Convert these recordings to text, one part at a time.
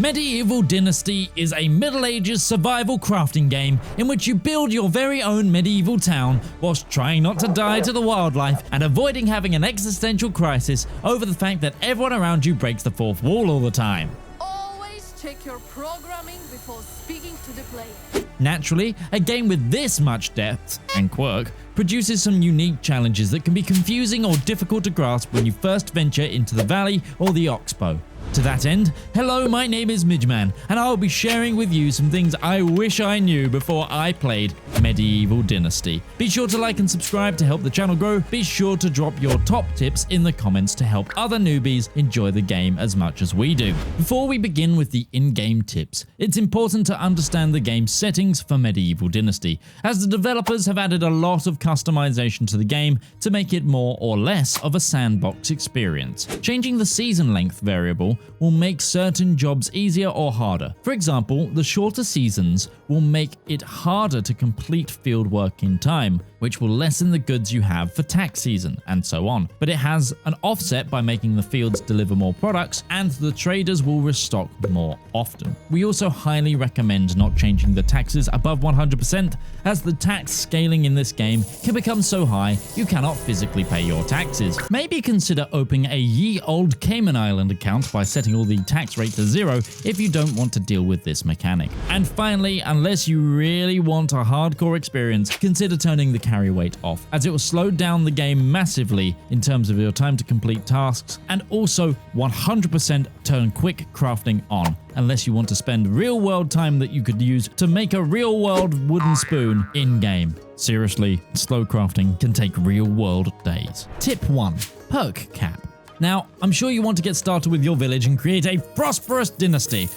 Medieval Dynasty is a Middle Ages survival crafting game in which you build your very own medieval town whilst trying not to die to the wildlife and avoiding having an existential crisis over the fact that everyone around you breaks the fourth wall all the time. Always check your programming before speaking to the player. Naturally, a game with this much depth and quirk produces some unique challenges that can be confusing or difficult to grasp when you first venture into the valley or the oxbow. To that end, hello, my name is Midgeman, and I'll be sharing with you some things I wish I knew before I played Medieval Dynasty. Be sure to like and subscribe to help the channel grow. Be sure to drop your top tips in the comments to help other newbies enjoy the game as much as we do. Before we begin with the in-game tips, it's important to understand the game's settings for Medieval Dynasty, as the developers have added a lot of customization to the game to make it more or less of a sandbox experience. Changing the season length variable will make certain jobs easier or harder. For example, the shorter seasons will make it harder to complete field work in time, which will lessen the goods you have for tax season, and so on. But it has an offset by making the fields deliver more products, and the traders will restock more often. We also highly recommend not changing the taxes above 100%, as the tax scaling in this game can become so high you cannot physically pay your taxes. Maybe consider opening a ye old Cayman Island account by setting all the tax rate to 0 if you don't want to deal with this mechanic. And finally, unless you really want a hardcore experience, consider turning the carry weight off, as it will slow down the game massively in terms of your time to complete tasks, and also 100% turn quick crafting on, unless you want to spend real-world time that you could use to make a real-world wooden spoon in-game. Seriously, slow crafting can take real-world days. Tip 1. Perk Cap. Now, I'm sure you want to get started with your village and create a prosperous dynasty,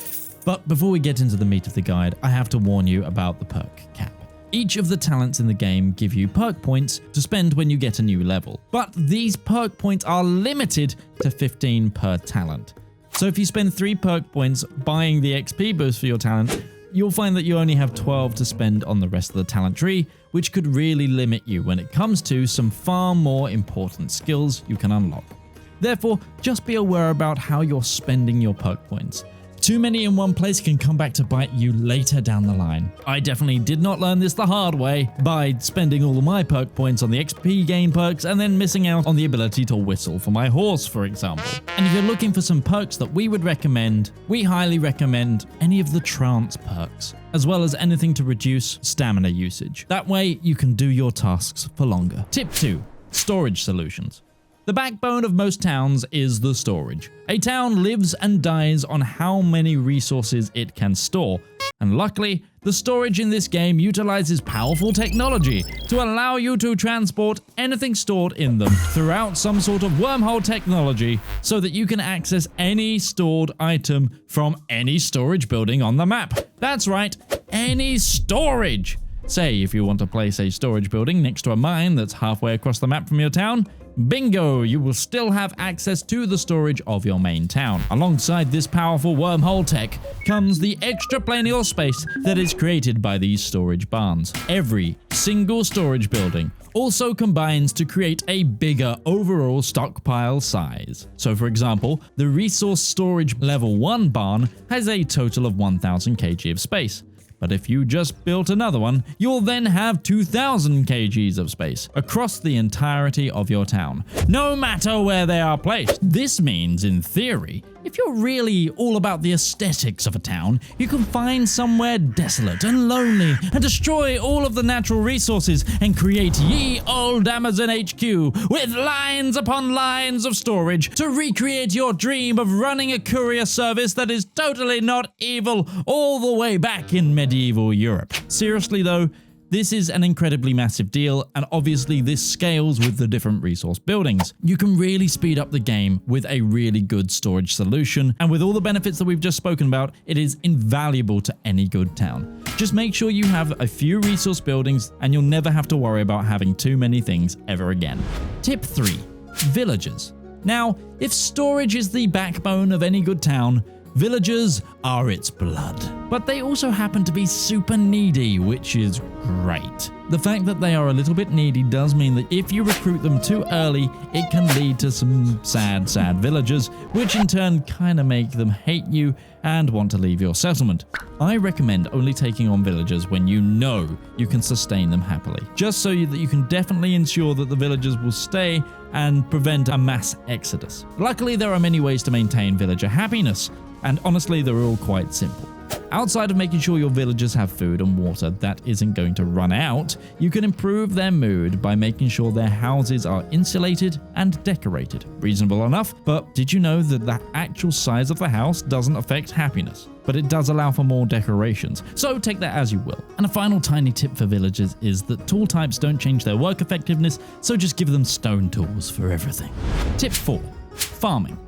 but before we get into the meat of the guide, I have to warn you about the Perk Cap. Each of the talents in the game give you perk points to spend when you get a new level, but these perk points are limited to 15 per talent. So if you spend 3 perk points buying the XP boost for your talent, you'll find that you only have 12 to spend on the rest of the talent tree, which could really limit you when it comes to some far more important skills you can unlock. Therefore, just be aware about how you're spending your perk points. Too many in one place can come back to bite you later down the line. I definitely did not learn this the hard way by spending all of my perk points on the XP gain perks and then missing out on the ability to whistle for my horse, for example. And if you're looking for some perks that we would recommend, we highly recommend any of the trance perks, as well as anything to reduce stamina usage. That way you can do your tasks for longer. Tip 2. Storage solutions. The backbone of most towns is the storage. A town lives and dies on how many resources it can store, and luckily, the storage in this game utilizes powerful technology to allow you to transport anything stored in them throughout some sort of wormhole technology so that you can access any stored item from any storage building on the map. That's right, any storage! Say, if you want to place a storage building next to a mine that's halfway across the map from your town, bingo, you will still have access to the storage of your main town. Alongside this powerful wormhole tech comes the extraplanial space that is created by these storage barns. Every single storage building also combines to create a bigger overall stockpile size. So for example, the resource storage level 1 barn has a total of 1000 kg of space. But if you just built another one, you'll then have 2000 kgs of space across the entirety of your town, no matter where they are placed. This means, in theory, if you're really all about the aesthetics of a town, you can find somewhere desolate and lonely and destroy all of the natural resources and create ye old Amazon HQ with lines upon lines of storage to recreate your dream of running a courier service that is totally not evil all the way back in medieval Europe. Seriously though, this is an incredibly massive deal, and obviously this scales with the different resource buildings. You can really speed up the game with a really good storage solution, and with all the benefits that we've just spoken about, it is invaluable to any good town. Just make sure you have a few resource buildings, and you'll never have to worry about having too many things ever again. Tip 3. Villagers. Now, if storage is the backbone of any good town, villagers are its blood. but they also happen to be super needy, which is great. The fact that they are a little bit needy does mean that if you recruit them too early, it can lead to some sad villagers, which in turn kind of make them hate you and want to leave your settlement. I recommend only taking on villagers when you know you can sustain them happily, just so that you can definitely ensure that the villagers will stay and prevent a mass exodus. Luckily, there are many ways to maintain villager happiness, and honestly, they're all quite simple. Outside of making sure your villagers have food and water that isn't going to run out, you can improve their mood by making sure their houses are insulated and decorated. Reasonable enough, but did you know that the actual size of the house doesn't affect happiness? But it does allow for more decorations, so take that as you will. And a final tiny tip for villagers is that tool types don't change their work effectiveness, so just give them stone tools for everything. Tip 4. Farming.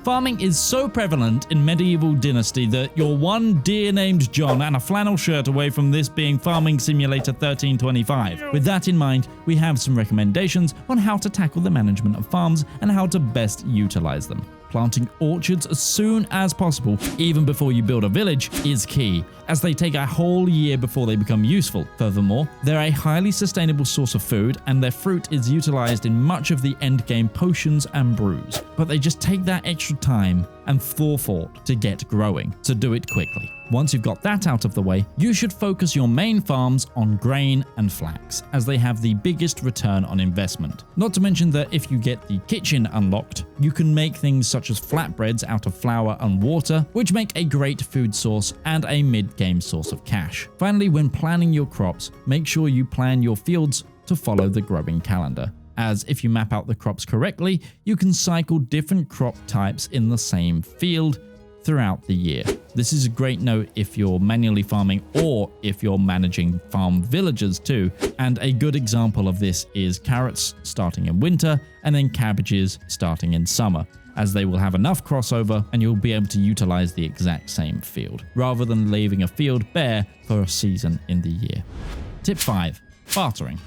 Farming is so prevalent in Medieval Dynasty that you're one deer named John and a flannel shirt away from this being Farming Simulator 1325. With that in mind, we have some recommendations on how to tackle the management of farms and how to best utilize them. Planting orchards as soon as possible, even before you build a village, is key, as they take a whole year before they become useful. Furthermore, they're a highly sustainable source of food, and their fruit is utilized in much of the endgame potions and brews. But they just take that extra time and forethought to get growing, so do it quickly. Once you've got that out of the way, you should focus your main farms on grain and flax, as they have the biggest return on investment. Not to mention that if you get the kitchen unlocked, you can make things such as flatbreads out of flour and water, which make a great food source and a mid-game source of cash. Finally, when planning your crops, make sure you plan your fields to follow the growing calendar, as if you map out the crops correctly, you can cycle different crop types in the same field throughout the year. This is a great note if you're manually farming or if you're managing farm villagers too, and a good example of this is carrots starting in winter and then cabbages starting in summer, as they will have enough crossover and you'll be able to utilize the exact same field, rather than leaving a field bare for a season in the year. Tip 5. Bartering.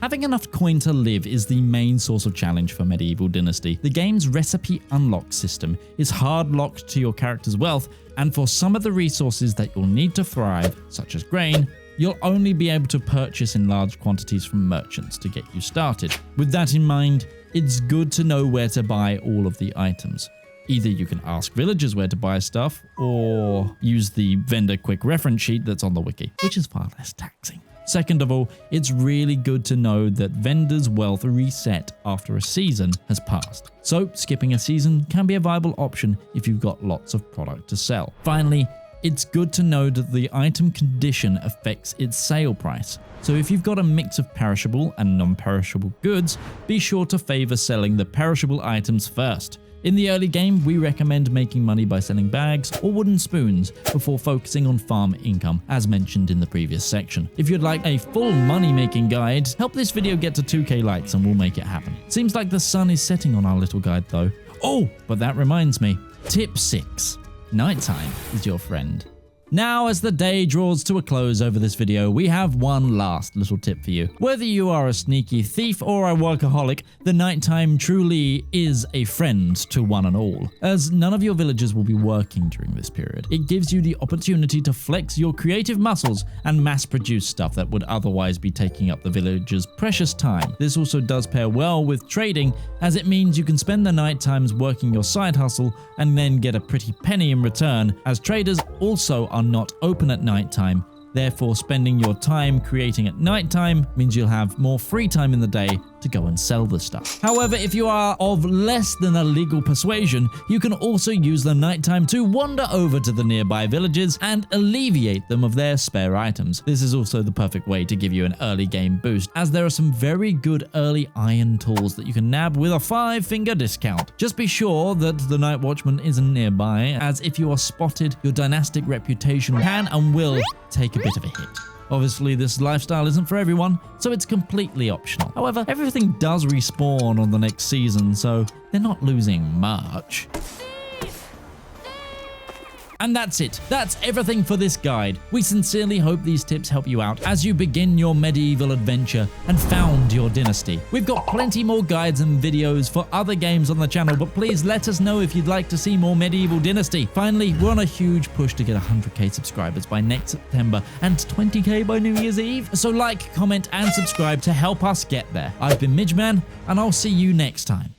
Having enough coin to live is the main source of challenge for Medieval Dynasty. The game's recipe unlock system is hard locked to your character's wealth, and for some of the resources that you'll need to thrive, such as grain, you'll only be able to purchase in large quantities from merchants to get you started. With that in mind, it's good to know where to buy all of the items. Either you can ask villagers where to buy stuff, or use the vendor quick reference sheet that's on the wiki, which is far less taxing. Second of all, it's really good to know that vendors' wealth reset after a season has passed. So skipping a season can be a viable option if you've got lots of product to sell. Finally, it's good to know that the item condition affects its sale price. So if you've got a mix of perishable and non-perishable goods, be sure to favor selling the perishable items first. In the early game, we recommend making money by selling bags or wooden spoons before focusing on farm income, as mentioned in the previous section. If you'd like a full money-making guide, help this video get to 2k likes and we'll make it happen. Seems like the sun is setting on our little guide though. Oh, but that reminds me. Tip 6. Nighttime is your friend. Now, as the day draws to a close over this video, we have one last little tip for you. Whether you are a sneaky thief or a workaholic, the nighttime truly is a friend to one and all, as none of your villagers will be working during this period. It gives you the opportunity to flex your creative muscles and mass produce stuff that would otherwise be taking up the villagers' precious time. This also does pair well with trading, as it means you can spend the night times working your side hustle and then get a pretty penny in return, as traders also are not open at nighttime. Therefore, spending your time creating at nighttime means you'll have more free time in the day to go and sell the stuff. However, if you are of less than a legal persuasion, you can also use the nighttime to wander over to the nearby villages and alleviate them of their spare items. This is also the perfect way to give you an early game boost, as there are some very good early iron tools that you can nab with a 5-finger discount. Just be sure that the night watchman isn't nearby, as if you are spotted, your dynastic reputation can and will take a bit of a hit. Obviously, this lifestyle isn't for everyone, so it's completely optional. However, everything does respawn on the next season, so they're not losing much. And that's it. That's everything for this guide. We sincerely hope these tips help you out as you begin your medieval adventure and found your dynasty. We've got plenty more guides and videos for other games on the channel, but please let us know if you'd like to see more Medieval Dynasty. Finally, we're on a huge push to get 100k subscribers by next September and 20k by New Year's Eve. So like, comment, and subscribe to help us get there. I've been Midgeman, and I'll see you next time.